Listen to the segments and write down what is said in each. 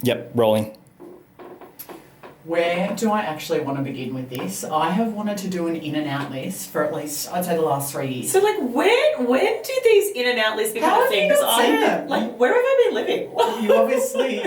Yep, rolling. Where do I actually want to begin with this? I have wanted to do an in and out list for at least, I'd say, the last 3 years. So, like, when do these in and out lists become a thing? Because I don't, like, where have I been living? You obviously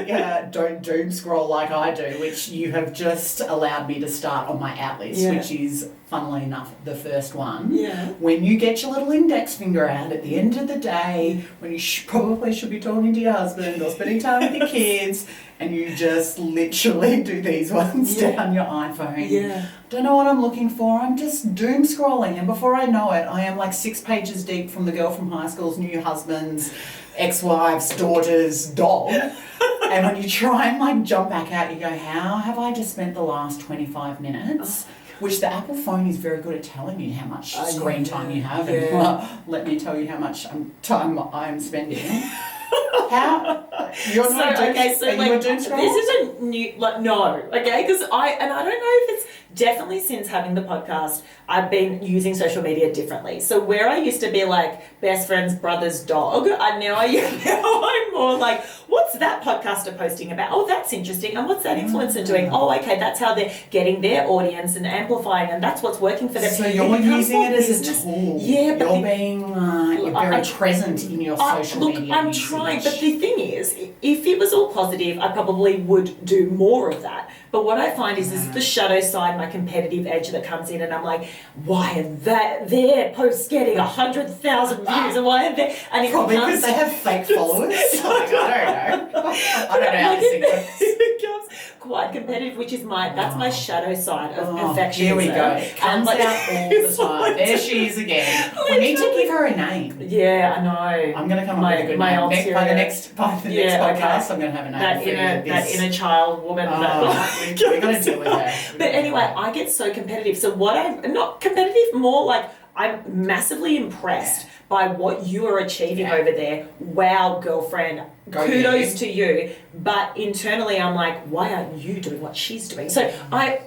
don't doom scroll like I do, which you have just allowed me to start on my out list, which is, funnily enough, the first one. Yeah. When you get your little index finger out at the end of the day, when you probably should be talking to your husband or spending time with your kids, and you just literally do these ones down your iPhone. Yeah. Don't know what I'm looking for. I'm just doom scrolling, and before I know it, I am like 6 pages deep from the girl from high school's new husband's ex-wife's daughter's dog. And when you try and like jump back out, you go, how have I just spent the last 25 minutes? Which the Apple phone is very good at telling you how much screen time you have. And let me tell you how much time I'm spending. How? You're not doom scrolling? This isn't new, no, okay? Because I don't know if it's definitely since having the podcast, I've been using social media differently. So where I used to be like best friend's brother's dog, now I'm more like, what's that podcaster posting about? Oh, that's interesting. And what's that influencer doing? Oh, okay, that's how they're getting their audience and amplifying, and that's what's working for them. So you're using it as a tool. Yeah, but you're being you're very present in your social media. Look, I'm trying, but the thing is, if it was all positive, I probably would do more of that. But what I find is the shadow side, my competitive edge that comes in, and I'm like, why are their posts getting 100,000 views, and why are they? And it probably because they have fake followers. I don't know. I don't know how this thing works. It becomes quite competitive, which is that's my shadow side of perfectionism. Here we go. It comes out all the time. There she is again. We need to give her a name. Yeah, I know. I'm going to come up with a good name. By the next podcast, I'm going to have a name. That inner child woman. We've got to deal with her. But anyway, I get so competitive. So I'm not competitive, more like I'm massively impressed by what you are achieving over there. Wow, girlfriend. Kudos to you. But internally I'm like, why aren't you doing what she's doing? So I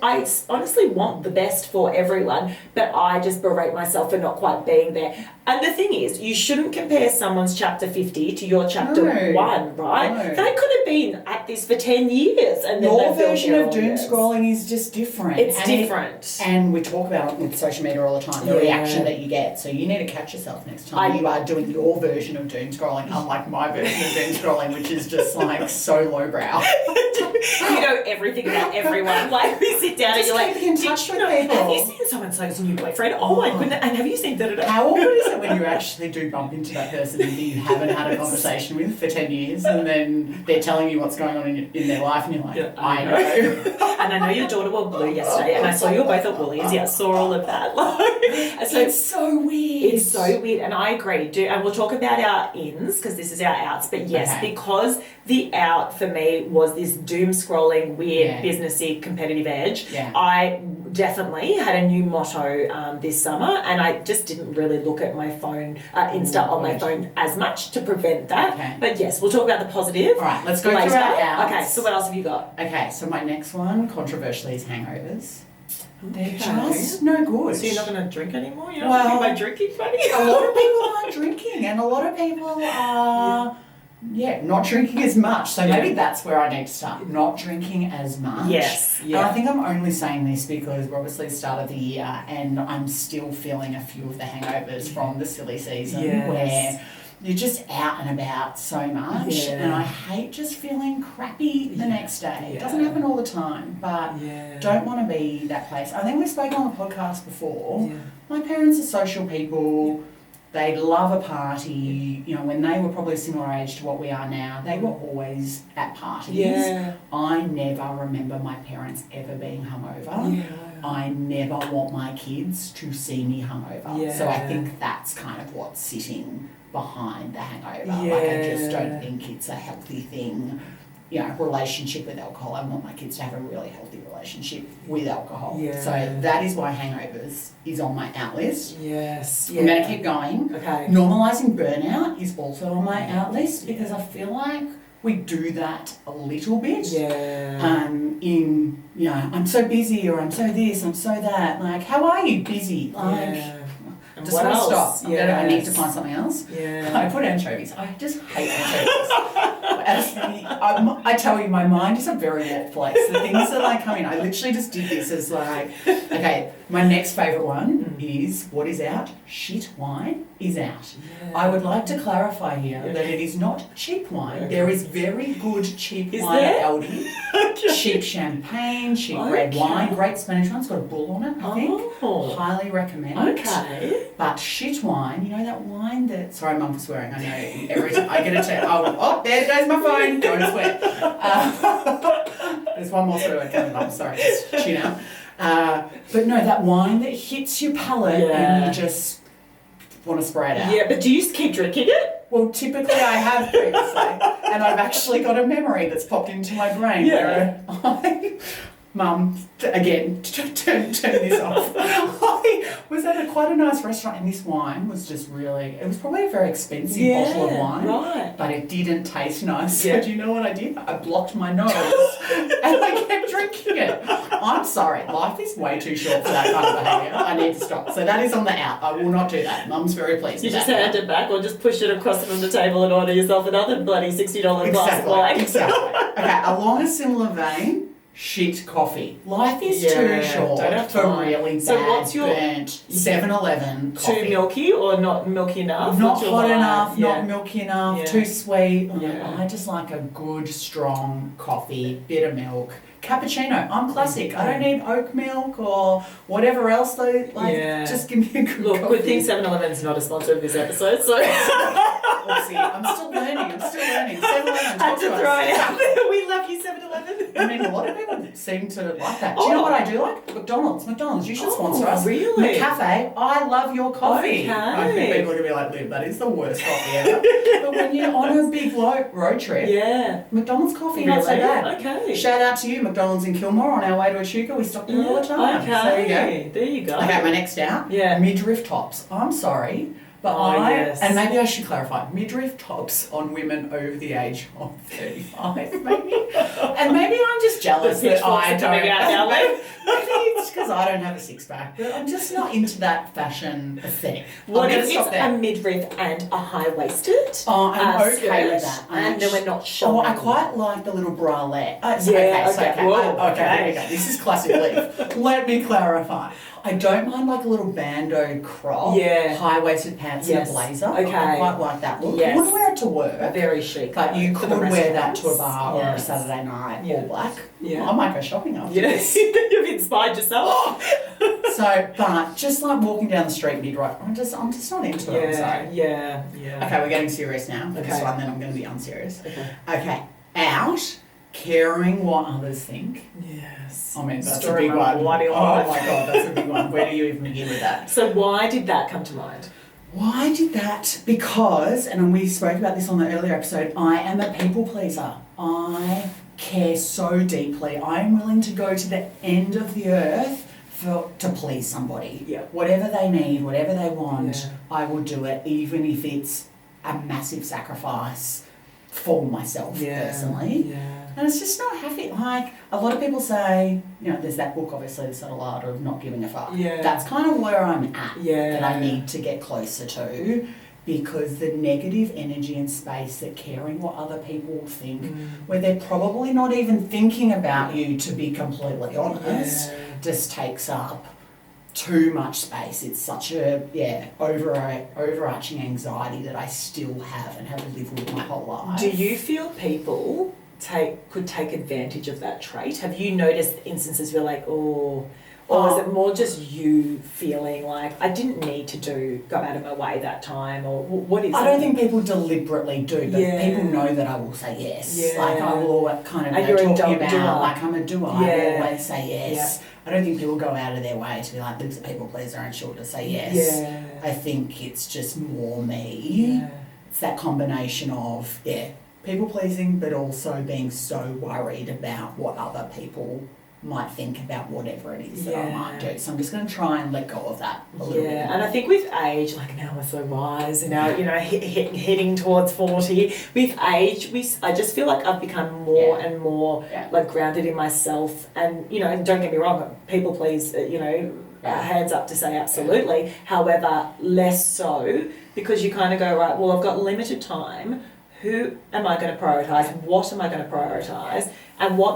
honestly want the best for everyone, but I just berate myself for not quite being there. And the thing is, you shouldn't compare someone's chapter 50 to your chapter 1, right? No. They could have been at this for 10 years. And then your version of doom scrolling is just different. It's different. And we talk about it with social media all the time, the reaction that you get. So you need to catch yourself next time you are doing your version of doom scrolling, unlike my version of doom scrolling, which is just like so lowbrow. You know everything about everyone. Like we sit down and you're like, in touch with people. Have you seen so-and-so's new boyfriend? Oh my goodness! And have you seen that? How awkward is it when you actually do bump into that person that you haven't had a conversation with for 10 years, and then they're telling you what's going on in their life, and you're like, I know. And I know your daughter wore blue yesterday, and I saw you were both at Woolies. Yeah, I saw all of that. So it's so weird. It's so weird, and I agree. And we'll talk about our ins because this is our outs. But yes, because the out for me was this doom scrolling, weird, businessy, competitive edge. Yeah. I definitely had a new motto this summer, and I just didn't really look at my phone, Insta on my phone as much to prevent that. Okay. But yes, we'll talk about the positive. All right, let's go through our outs. Okay, so what else have you got? Okay, so my next one, controversially, is hangovers. They're just no good. So you're not going to drink anymore? You're not going to be my drinking buddy? A lot of people aren't drinking, and a lot of people are... not drinking as much. So maybe that's where I need to start. Not drinking as much. Yes. Yeah. And I think I'm only saying this because we're obviously start of the year and I'm still feeling a few of the hangovers from the silly season where you're just out and about so much. Yeah. And I hate just feeling crappy the next day. It doesn't happen all the time, but don't want to be that place. I think we've spoken on the podcast before. Yeah. My parents are social people. They love a party. You know, when they were probably a similar age to what we are now, they were always at parties. Yeah. I never remember my parents ever being hungover. Yeah. I never want my kids to see me hungover. Yeah. So I think that's kind of what's sitting behind the hangover. Yeah. Like, I just don't think it's a healthy thing. You know, relationship with alcohol. I want my kids to have a really healthy relationship with alcohol. Yeah. So that is why hangovers is on my out list. Yes. Yeah. I'm going to keep going. Okay. Normalising burnout is also on my out list because I feel like we do that a little bit. Yeah. In, you know, I'm so busy or I'm so this, I'm so that. Like, how are you busy? Like, just want to stop. I need to find something else. Yeah. I put anchovies. I just hate anchovies. I tell you, my mind is a very warped place. The things that I come in, I literally just did this as like, okay, my next favourite one is, what is out? Shit wine is out. Yeah. I would like to clarify here that it is not cheap wine. Okay. There is very good cheap wine at Aldi. Okay. Cheap champagne, cheap red wine, great Spanish one. It's got a bull on it, I think. Highly recommend. Okay. But shit wine, you know that wine that... Sorry, Mum, for swearing. I know every time I get a text. Oh, there goes my phone. Don't swear. There's one more swear word coming, Mum. Sorry, just tune out. But no, that wine that hits your palate and you just want to spray it out. Yeah, but do you keep drinking it? Well, typically I have previously, and I've actually got a memory that's popped into my brain where Mum, again, turn this off. I was at quite a nice restaurant and this wine was just really, it was probably a very expensive bottle of wine, but it didn't taste nice. So do you know what I did? I blocked my nose and I kept drinking it. I'm sorry, life is way too short for that kind of behaviour. I need to stop. So that is on the out. I will not do that. Mum's very pleased with that. You just hand it back or just push it across from the table and order yourself another bloody $60 glass of wine. Exactly. Okay, along a similar vein, shit coffee. Life is too short for really bad, what's your burnt 7-Eleven coffee. Too milky or not milky enough? Not hot enough, not milky enough, too sweet. I just like a good, strong coffee, bit of milk. Cappuccino, I'm classic. I don't need oat milk or whatever else though. Just give me a good coffee. Good thing 7-Eleven's not a sponsor of this episode, so... See, I'm still learning. 7-Eleven. Had to throw it out there. We love you, 7-Eleven. I mean, a lot of people seem to like that. Do you know what I do like? McDonald's, you should sponsor us. Really? McCafe, I love your coffee. Okay. I think people are going to be like, Liv, that is the worst coffee ever. But when you're on a big road trip, McDonald's coffee, not so bad. Okay. Shout out to you, McDonald's in Kilmore on our way to Echuca. We stopped there all the time. Okay. So there you go. Okay, my next out. Midriff tops. I'm sorry. But and maybe I should clarify, midriff tops on women over the age of 35, maybe. And maybe I'm just jealous that I don't. Maybe it's because I don't have a six-pack, but I'm just not into that fashion aesthetic. What if it's a midriff and a high-waisted? Oh, I'm okay with that. And then we're not showing. Oh, I quite like the little bralette. Okay. Here we go. This is classic Liv. Let me clarify. I don't mind like a little bandeau crop, high-waisted pants and a blazer. Okay. I quite like that look. You wouldn't wear it to work. Very chic. But you could wear that to a bar or a Saturday night, all black. Yeah. I might go shopping after this. You've inspired yourself. So, but just like walking down the street mid-right, I'm just not into it, I'm sorry. Yeah. Okay, we're getting serious now. Okay. This one, then I'm going to be unserious. Okay. Out. Caring what others think. Yes. I mean, that's a big one. Oh my God, that's a big one. Where do you even begin with that? So why did that come to mind? Why did that? Because, and we spoke about this on the earlier episode, I am a people pleaser. I care so deeply. I am willing to go to the end of the earth to please somebody. Yeah. Whatever they need, whatever they want, I will do it, even if it's a massive sacrifice for myself personally. Yeah. And it's just not happy. Like, a lot of people say, you know, there's that book, obviously, The Subtle Art of Not Giving a Fuck. Yeah. That's kind of where I'm at, that I need to get closer to, because the negative energy and space that caring what other people think, where they're probably not even thinking about you, to be completely honest, just takes up too much space. It's such a overarching anxiety that I still have and have lived with my whole life. Do you feel people could take advantage of that trait? Have you noticed instances where like, or is it more just you feeling like I didn't need to go out of my way that time, or what is it? I don't think people deliberately do, but people know that I will say yes. Yeah. Like I will kind of talking about like I'm a doer. I will always say yes. Yeah. I don't think people go out of their way to be like, Liv's a people pleaser and she'll just say yes. Yeah. I think it's just more me. Yeah. It's that combination of people pleasing, but also being so worried about what other people might think about whatever it is that I might do. So I'm just going to try and let go of that a little bit. Yeah, and I think with age, like now we're so wise, and now, you know, heading towards 40, with age, I just feel like I've become more and more like grounded in myself. And, you know, don't get me wrong, people please, you know, hands up to say absolutely. Yeah. However, less so, because you kind of go, right, well, I've got limited time. who am I going to prioritize? What am I going to prioritize? And what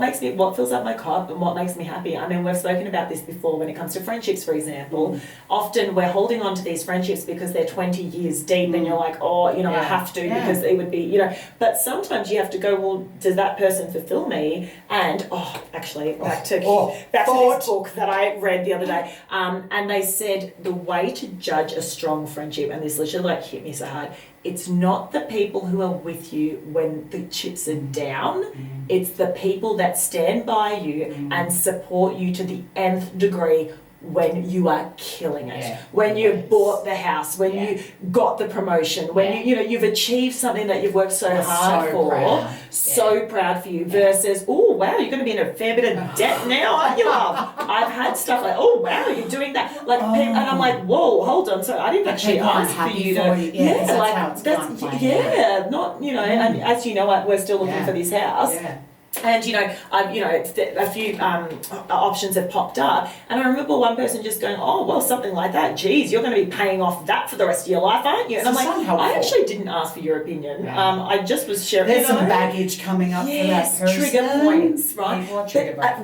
fills up my cup and what makes me happy? I mean, we've spoken about this before when it comes to friendships, for example. Often we're holding on to these friendships because they're 20 years deep and you're like, oh, you know, I have to because it would be, you know. But sometimes you have to go, well, does that person fulfill me? And, actually, back to this book that I read the other day. And they said the way to judge a strong friendship, and this literally like hit me so hard, it's not the people who are with you when the chips are down. It's the people that stand by you and support you to the nth degree when you are killing it, when you bought the house, when you got the promotion, when you've achieved something that you've worked so hard for, so proud for you, versus, oh wow, you're going to be in a fair bit of debt now, aren't you, love? I've had stuff like, oh wow, you're doing that, like, and I'm like, whoa, hold on, so I didn't actually ask for you to, not, you know, and as you know, we're still looking for this house. And a few options have popped up, and I remember one person just going, "Oh, well, something like that. Geez, you're going to be paying off that for the rest of your life, aren't you?" And I'm like, I actually didn't ask for your opinion. I just was sharing. There's some baggage coming up for that person. Trigger points, right?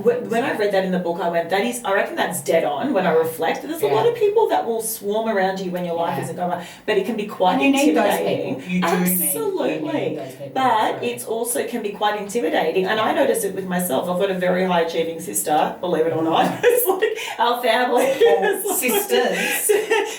When I read that in the book, I went, I reckon that's dead on. When I reflect, there's a lot of people that will swarm around you when your life isn't going well, but it can be quite intimidating. You do absolutely, need those people. But it's also can be quite intimidating. And I notice it with myself. I've got a very high achieving sister, believe it or not. It's like our family.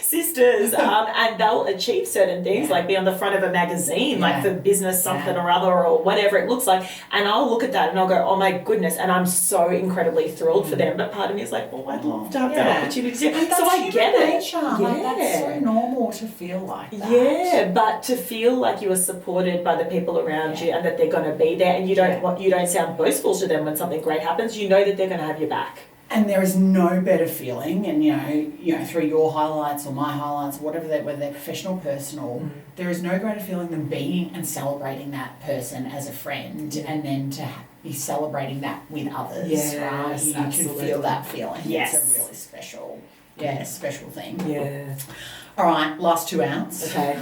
Sisters. And they'll achieve certain things, like be on the front of a magazine, like for business something or other, or whatever it looks like. And I'll look at that and I'll go, oh my goodness. And I'm so incredibly thrilled for them. But part of me is like, oh, I'd love to have that opportunity. So I get it. Like, that's so normal to feel like that. Yeah, but to feel like you are supported by the people around you and that they're going to be there, and you don't sound boastful to them when something great happens. You know that they're going to have your back. And there is no better feeling, and you know, through your highlights or my highlights, whether they're professional or personal, there is no greater feeling than being and celebrating that person as a friend, and then to be celebrating that with others. Right? You can feel that feeling. Yes. It's a really special thing. Yeah. All right, last 2 outs. Okay.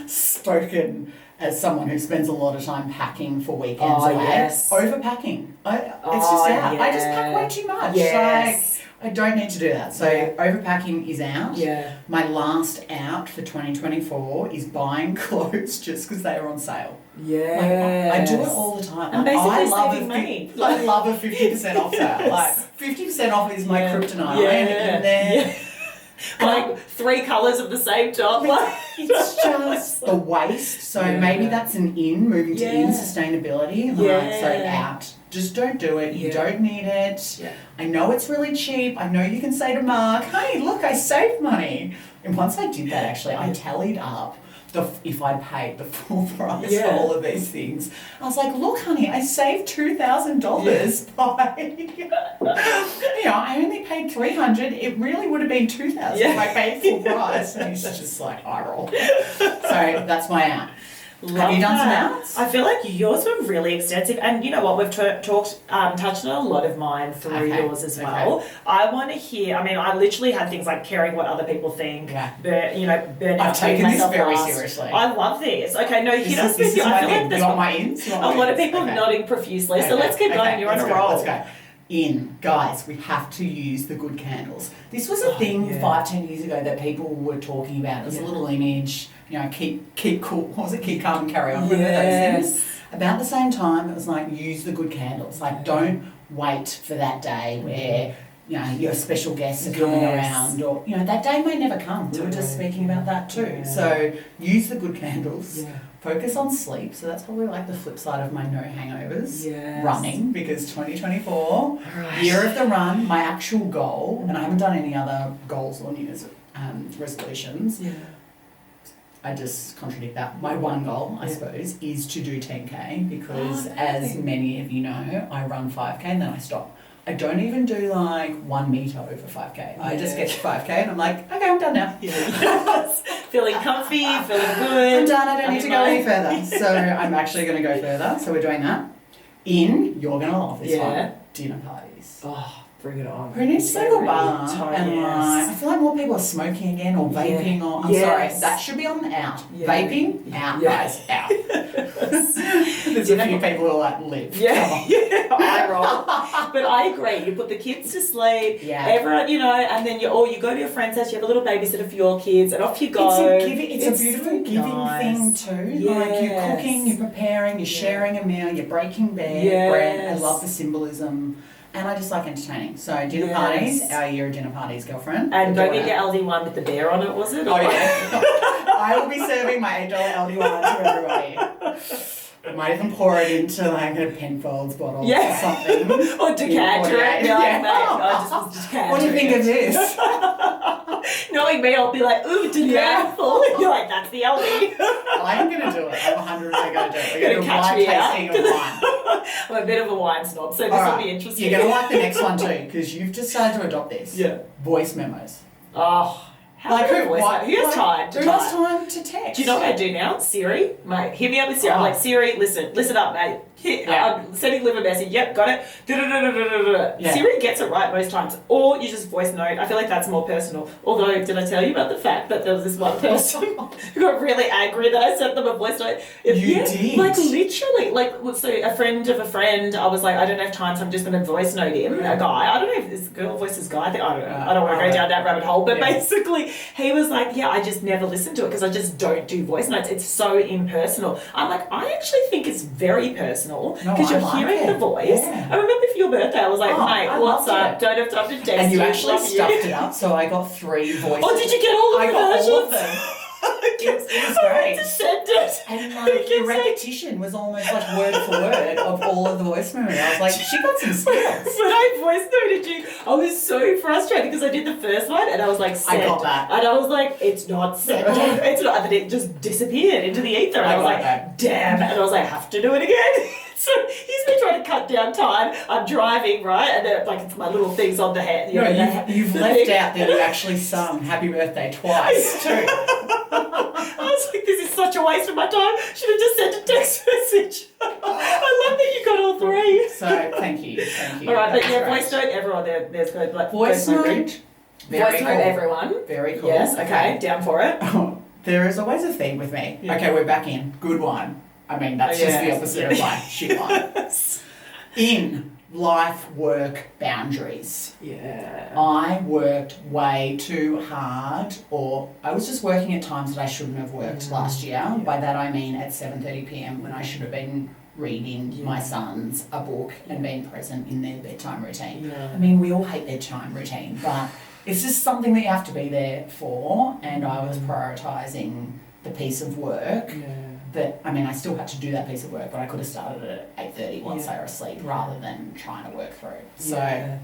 Spoken as someone who spends a lot of time packing for weekends away. Overpacking. It's just out. I just pack way too much. Like, I don't need to do that. So overpacking is out. My last out for 2024 is buying clothes just because they are on sale. I do it all the time. And basically saving money. I love a 50% off sale. Like 50% off is my kryptonite. And then like 3 colours of the same top. It's just the waste. So maybe that's an moving to in sustainability. So out. Just don't do it. You don't need it. I know it's really cheap. I know you can say to Mark, hey, look, I saved money. And once I did that, actually, I tallied up if I paid the full price for all of these things. I was like, look, honey, I saved $2,000 by, I only paid $300. It really would have been $2,000 if I paid full price. And he's just like, eye roll. So that's my out. Have you done some outs? I feel like yours were really extensive, and you know what, we've touched on a lot of mine through yours as well. I want to hear. I mean, I literally had things like caring what other people think. Burning I've taken this very seriously. I love this. Okay, no, hit us with your. I feel like there's my ins. A lot of people nodding profusely. So let's keep going. You're on a roll. Let's go. Guys, we have to use the good candles. This was a thing 5-10 years ago that people were talking about. It was a little image, keep cool. What was it? Keep calm and carry on. Remember those things? About the same time, it was like, use the good candles. Like, don't wait for that day where your special guests are coming around, or that day may never come. We were just speaking about that too. So use the good candles. Focus on sleep. So that's probably like the flip side of my no hangovers. Running, because 2024, year of the run, my actual goal, and I haven't done any other goals or New Year's resolutions. I just contradict that. My one goal, I suppose, is to do 10K, because as many of you know, I run 5K and then I stop. I don't even do like 1 metre over 5K. I just get to 5K and I'm like, okay, I'm done now. Feeling comfy, feeling good. I'm done, I don't need to go any further. So I'm actually going to go further. So we're doing that. You're going to love this one. Dinner parties. Oh, bring it on. Who needs to go to a bar and I feel like more people are smoking again or vaping or I'm sorry, that should be on the out. Yeah. Vaping, out, guys, out. There's a few people who are like live. I roll. But I agree. You put the kids to sleep. Yeah. Everyone, and then you go to your friend's house. You have a little babysitter for your kids, and off you go. It's a beautiful giving thing too. Yes. Like you're cooking, you're preparing, you're sharing a meal, you're breaking bread. I love the symbolism. And I just like entertaining. So dinner parties, our year of dinner parties, girlfriend. And don't get your LD1 with the bear on it, was it? Oh yeah. I will be serving my $8 LD1 to everybody. I might even pour it into like a Penfolds bottle or something. Or decanter it. What do you think of this? Knowing me, I'll be like, ooh, delightful. You're like, that's the LD. I'm going to do it. I'm 100% going to do it. We're going to do a blind tasting of wine. I'm a bit of a wine snob, so this will be interesting. You're going to like the next one too, because you've just started to adopt this. Yeah. Voice memos. Oh. Who has time to text? Do you know what I do now? Siri, mate, hit me up with Siri. I'm like, Siri, listen up, mate. I'm sending Liv a message. Yep, got it. Yeah. Siri gets it right most times. Or you just voice note. I feel like that's more personal. Although, did I tell you about the fact that there was this one person who got really angry that I sent them a voice note? You did? Like, literally. Like, so a friend of a friend, I was like, I don't have time, so I'm just going to voice note him. A guy. I don't know if this girl voices guy. I don't know. I don't want to go down that rabbit hole. But basically, he was like, I just never listen to it because I just don't do voice notes. It's so impersonal. I'm like, I actually think it's very personal because you're hearing the voice. Yeah. I remember for your birthday, I was like, mate, what's up? Don't have time to text you. And you actually stuffed it up, so I got 3 voices. Oh, did you get all of the versions? I got all of them. It was great. To send it. And like the repetition was almost like word for word of all of the voice memos. I was like, she got some skills. When I voice noted you, I was so frustrated because I did the first one and I was like, send. I got that. And I was like, it's not sent. It's not. And then it just disappeared into the ether. And I was like, damn. And I was like, I have to do it again. So he's been trying to cut down time. I'm driving, right? And then, like, it's my little things on the head. You've left out that you actually sung Happy Birthday twice, too. I was like, this is such a waste of my time. Should have just sent a text message. I love that you got all 3. So, thank you. All right, but voice note, everyone, there's good. Like, voice note. Voice note, everyone. Very cool. Yes, okay, down for it. There is always a theme with me. Yeah. Okay, we're back in. Good one. I mean, that's just the opposite of like shit one. In life work boundaries. Yeah. I worked way too hard, or I was just working at times that I shouldn't have worked last year. Yeah. By that I mean at 7:30 p.m. when I should have been reading my sons a book and being present in their bedtime routine. Yeah. I mean, we all hate bedtime routine, but it's just something that you have to be there for, and I was prioritising the piece of work. Yeah. That, I mean, I still had to do that piece of work, but I could have started at 8:30 once they were asleep rather than trying to work through. So,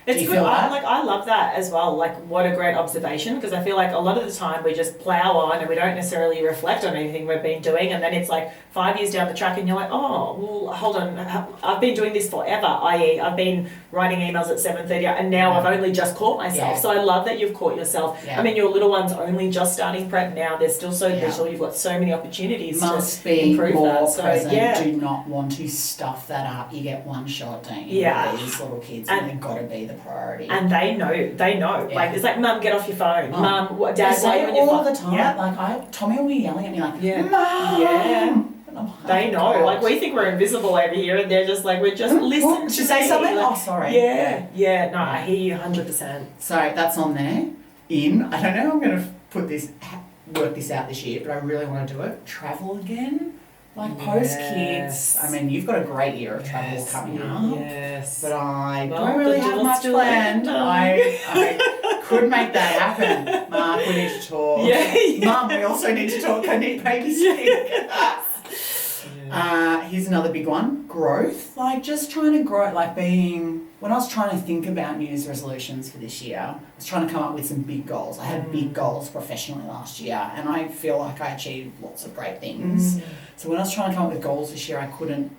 it's good. I love that as well. Like, what a great observation, because I feel like a lot of the time we just plow on and we don't necessarily reflect on anything we've been doing, and then it's like 5 years down the track and you're like, oh, well, hold on, I've been doing this forever, i.e. I've been writing emails at 7:30 and now I've only just caught myself. So I love that you've caught yourself. I mean, your little one's only just starting prep now. They're still so little. You've got so many opportunities to improve that. So, present. Do not want to stuff that up. You get one shot, don't you? With these little kids, and they've got to be the priority. And they know. Yeah. Like, it's like, Mum, get off your phone. Mum, Dad, why are you on your phone? All the time. Yeah. Like, Tommy will be yelling at me like, Mum! Yeah. They know. God. Like, we think we're invisible over here, and they're just like, we're just listening to say something. Like, sorry. Yeah. No, I hear you 100%. So that's on there. I don't know. I'm going to work this out this year, but I really want to do it. Travel again. Like, post kids. I mean, you've got a great year of travel coming up. Yes. But I don't really have much planned. I could make that happen. Mark, we need to talk. Yeah. Mum, we also need to talk. I need babysitting. Here's another big one. Growth. Like, just trying to grow. Like, when I was trying to think about New Year's resolutions for this year, I was trying to come up with some big goals. I had big goals professionally last year, and I feel like I achieved lots of great things. So when I was trying to come up with goals this year, I couldn't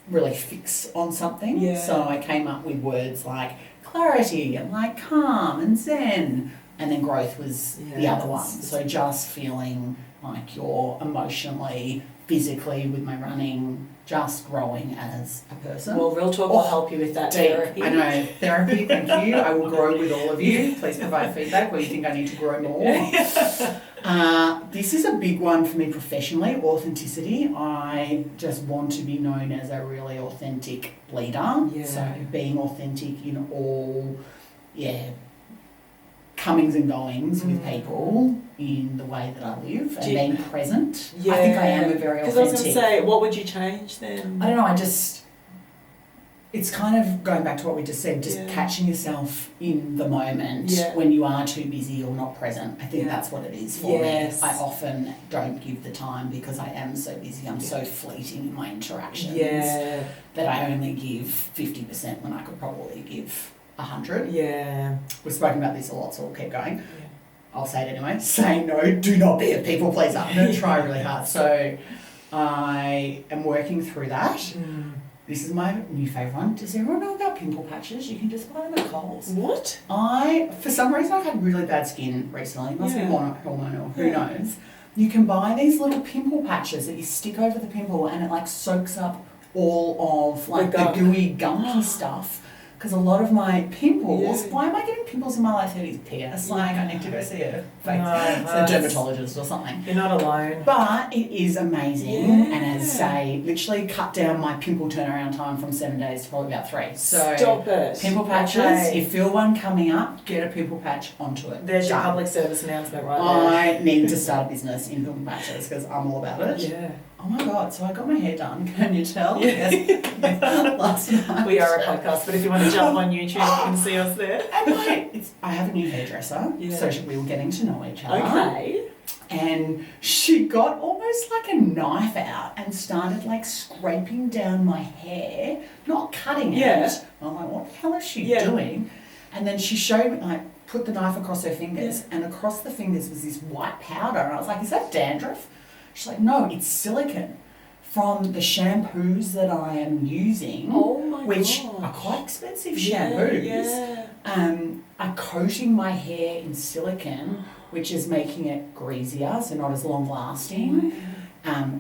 really fix on something. Yeah. So I came up with words like clarity and like calm and zen, and then growth was the other one. So just feeling like you're emotionally, physically with my running, just growing as a person. Well, Real Talk will help you with that therapy. I know. Therapy, thank you. I will grow with all of you. Please provide feedback where you think I need to grow more. This is a big one for me professionally, authenticity. I just want to be known as a really authentic leader. Yeah. So being authentic in all, comings and goings with people in the way that I live and being present. Yeah. I think I am a very authentic. Because I was going to say, what would you change then? I don't know, it's kind of going back to what we just said, just catching yourself in the moment when you are too busy or not present. I think that's what it is for me. I often don't give the time because I am so busy. I'm so fleeting in my interactions that I only give 50% when I could probably give 100. Yeah. We've spoken about this a lot, so we'll keep going. Yeah. I'll say it anyway. Say no, do not be a people pleaser. I'm going to try really hard. So I am working through that. This is my new favourite one. Does everyone know about pimple patches? You can just buy them at Coles. What? For some reason, I've had really bad skin recently. It must be hormonal. Who knows? You can buy these little pimple patches that you stick over the pimple and it like soaks up all of like the gooey, gunky stuff. Because a lot of my pimples, why am I getting pimples in my late 30s? PS, like I need to go see a dermatologist or something. You're not alone. But it is amazing, and as I say, literally cut down my pimple turnaround time from 7 days to probably about 3. So stop it. Pimple patches, you feel one coming up, get a pimple patch onto it. There's your public service announcement right there. I need to start a business in pimple patches because I'm all about it. Yeah. Oh my God, so I got my hair done, can you tell? Last night. We are a podcast, but if you want to jump on YouTube, you can see us there. And I have a new hairdresser, so we were getting to know each other. Okay. And she got almost like a knife out and started like scraping down my hair, not cutting it. I'm like, what the hell is she doing? And then she showed me, like, put the knife across her fingers, and across the fingers was this white powder. And I was like, is that dandruff? She's like, no, it's silicone from the shampoos that I am using, which are quite expensive shampoos, are coating my hair in silicone, which is making it greasier, so not as long lasting.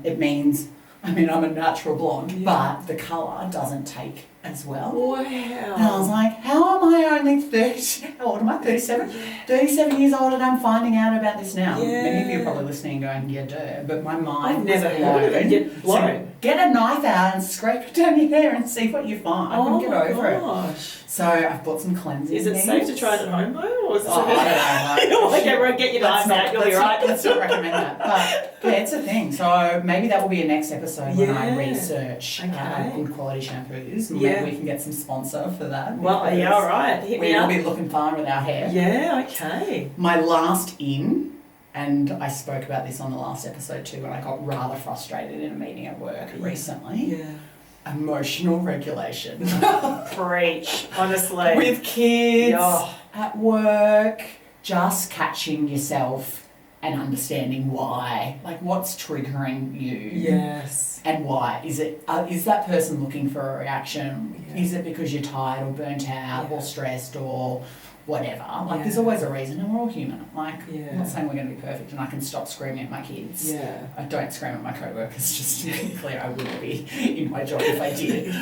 It means, I'm a natural blonde, but the colour doesn't take as well. Wow. And I was like, how am I only 30, how old am I, 37? 37 years old and I'm finding out about this now. Many of you are probably listening and going, duh, but my mind I've never heard of it. So get a knife out and scrape it down your hair and see what you find. I couldn't get over it. So I've bought some cleansing Is it safe to try it at home though? Or is I don't know. Like everyone get your knives out, you'll be right. Let's not recommend that. But it's a thing. So maybe that will be a next episode when I research good quality shampoos. Maybe we can get some sponsor for that. Well, all right. Hit me up. We'll be looking fine with our hair. Yeah, okay. My last in, and I spoke about this on the last episode too, when I got rather frustrated in a meeting at work recently. Yeah. Emotional regulation. Preach, honestly. With kids, at work, just catching yourself and understanding why. Like, what's triggering you? Yes. And why? Is that person looking for a reaction? Yeah. Is it because you're tired or burnt out or stressed or whatever? Like, there's always a reason, and we're all human. Like, I'm not saying we're going to be perfect and I can stop screaming at my kids. Yeah. I don't scream at my co-workers, just to be clear. I wouldn't be in my job if I did.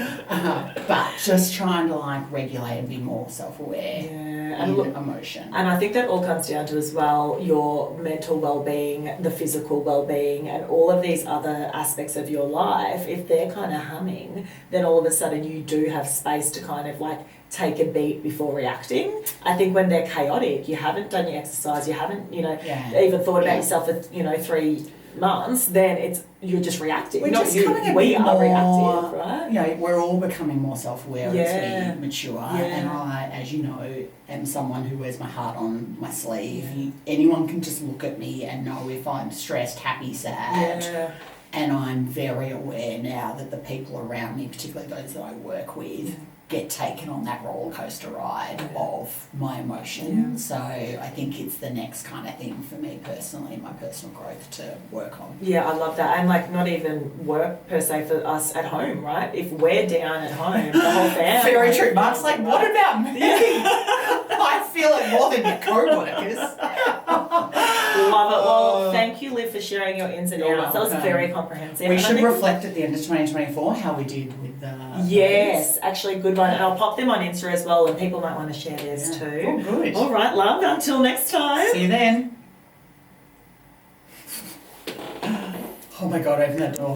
But just trying to, like, regulate and be more self-aware and emotion. And I think that all comes down to, as well, your mental well-being, the physical well-being, and all of these other aspects of your life. If they're kind of humming, then all of a sudden you do have space to kind of, like, take a beat before reacting. I think when they're chaotic, you haven't done your exercise, you haven't, even thought about yourself for, 3 months, then you're just reacting. We're just we are reactive, right? Yeah, we're all becoming more self-aware as we mature. And I, as you know, am someone who wears my heart on my sleeve. Anyone can just look at me and know if I'm stressed, happy, sad. Yeah. And I'm very aware now that the people around me, particularly those that I work with, get taken on that roller coaster ride of my emotions. So I think it's the next kind of thing for me personally, my personal growth to work on. Yeah, I love that. And like, not even work per se for us at home, right? If we're down at home, the whole family. Very true. Mark's like, what about me? I feel it more than your co-workers. Love it. Well, thank you, Liv, for sharing your ins and outs. That was very comprehensive. We should reflect at the end of 2024 how we did with the... Yes, actually a good one. And I'll pop them on Insta as well, and people might want to share theirs too. Oh, good. All right, love. Until next time. See you then. Oh my God, open that door.